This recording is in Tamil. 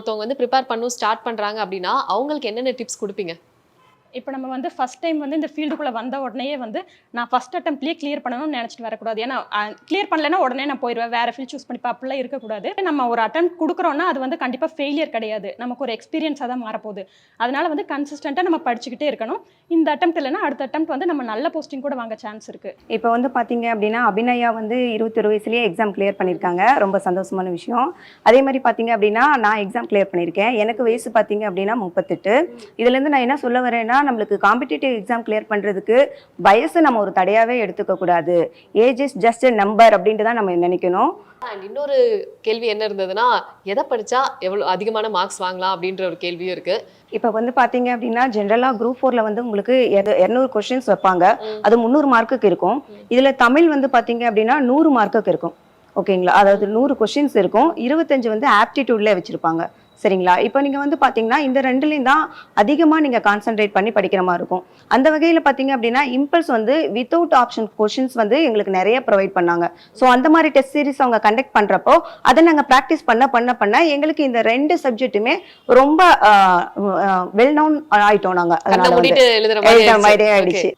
ஒருத்தவங்க வந்து ப்ரிப்பேர் பண்ணணும் ஸ்டார்ட் பண்றாங்க அப்படின்னா அவங்களுக்கு என்னென்ன டிப்ஸ் கொடுப்பீங்க? இப்போ நம்ம வந்து ஃபர்ஸ்ட் டைம் வந்து இந்த ஃபீல்டுக்குள்ளே வந்த உடனே வந்து நான் ஃபர்ஸ்ட் அட்டம்ப்ட்லேயே கிளியர் பண்ணணும்னு நினச்சிட்டு வரக்கூடாது. ஏன்னா கிளியர் பண்ணலைன்னா உடனே நான் போயிடுவேன், வேறு ஃபீல்ட் சூஸ் பண்ணிப்பா, அப்படிலாம் இருக்கக்கூடாது. நம்ம ஒரு அட்டெம்ப்ட் கொடுக்குறோன்னா அது வந்து கண்டிப்பாக ஃபெயிலியர் கிடையாது, நமக்கு ஒரு எக்ஸ்பீரியன்ஸாக தான் மாறப்போகுது. அதனால வந்து கன்சிஸ்டண்ட்டாக நம்ம படிச்சுக்கிட்டே இருக்கணும். இந்த அட்டெம்ப்ட் இல்லைன்னா அடுத்த அட்டெம்ப்ட் வந்து நம்ம நல்ல போஸ்டிங் கூட வாங்க சான்ஸ் இருக்குது. இப்போ வந்து பார்த்தீங்க அப்படின்னா அபிநயா வந்து 21 வயசுலேயே எக்ஸாம் கிளியர் பண்ணியிருக்காங்க, ரொம்ப சந்தோஷமான விஷயம். அதே மாதிரி பார்த்தீங்க அப்படின்னா நான் எக்ஸாம் கிளியர் பண்ணியிருக்கேன், எனக்கு வயசு பார்த்தீங்க அப்படின்னா 38. இதுலேருந்து நான் என்ன சொல்ல வரேன்னா, நம்மளுக்கு காம்படிட்டிவ் எக்ஸாம் கிளியர் பண்ணுறதுக்கு வயசு நம்ம ஒரு தடையாகவே எடுத்துக்கக்கூடாது. Age is just a number அப்படின்ட்டு தான் நம்ம நினைக்கணும். அண்ட் இன்னொரு கேள்வி என்ன இருந்ததுன்னா, எதை படிச்சா எவ்வளோ அதிகமான மார்க்ஸ் வாங்கலாம் அப்படின்ற ஒரு கேள்வியும் இருக்கு. இப்போ வந்து பார்த்தீங்க அப்படின்னா ஜென்ரலாக குரூப் 4ல வந்து உங்களுக்கு 200 கொஸ்டின்ஸ் வைப்பாங்க, அது 300 மார்க்குக்கு இருக்கும். இதில் தமிழ் வந்து பார்த்தீங்க அப்படின்னா 100 மார்க்குக்கு இருக்கும். ஓகேங்களா, அதாவது 100 கொஸ்டின்ஸ் இருக்கும், 25 வந்து ஆப்டிடியூட்ல வச்சிருப்பாங்க. சரிங்களா, இப்போ நீங்கள் வந்து பார்த்தீங்கன்னா இந்த ரெண்டுலேயும் தான் அதிகமாக நீங்கள் கான்சென்ட்ரேட் பண்ணி படிக்கிற மாதிரி இருக்கும். அந்த வகையில் பார்த்தீங்க அப்படின்னா இம்பல்ஸ் வந்து வித்தவுட் ஆப்ஷன் கொஷின்ஸ் வந்து எங்களுக்கு நிறைய ப்ரொவைட் பண்ணாங்க. ஸோ அந்த மாதிரி டெஸ்ட் சீரிஸ் அவங்க கண்டக்ட் பண்ணுறப்போ அதை நாங்கள் ப்ராக்டிஸ் பண்ண எங்களுக்கு இந்த 2 சப்ஜெக்ட்டுமே ரொம்ப வெல் நோன் ஆயிட்டோம் நாங்கள். அதனால எழுதுற மாதிரி ஆயிடுச்சு.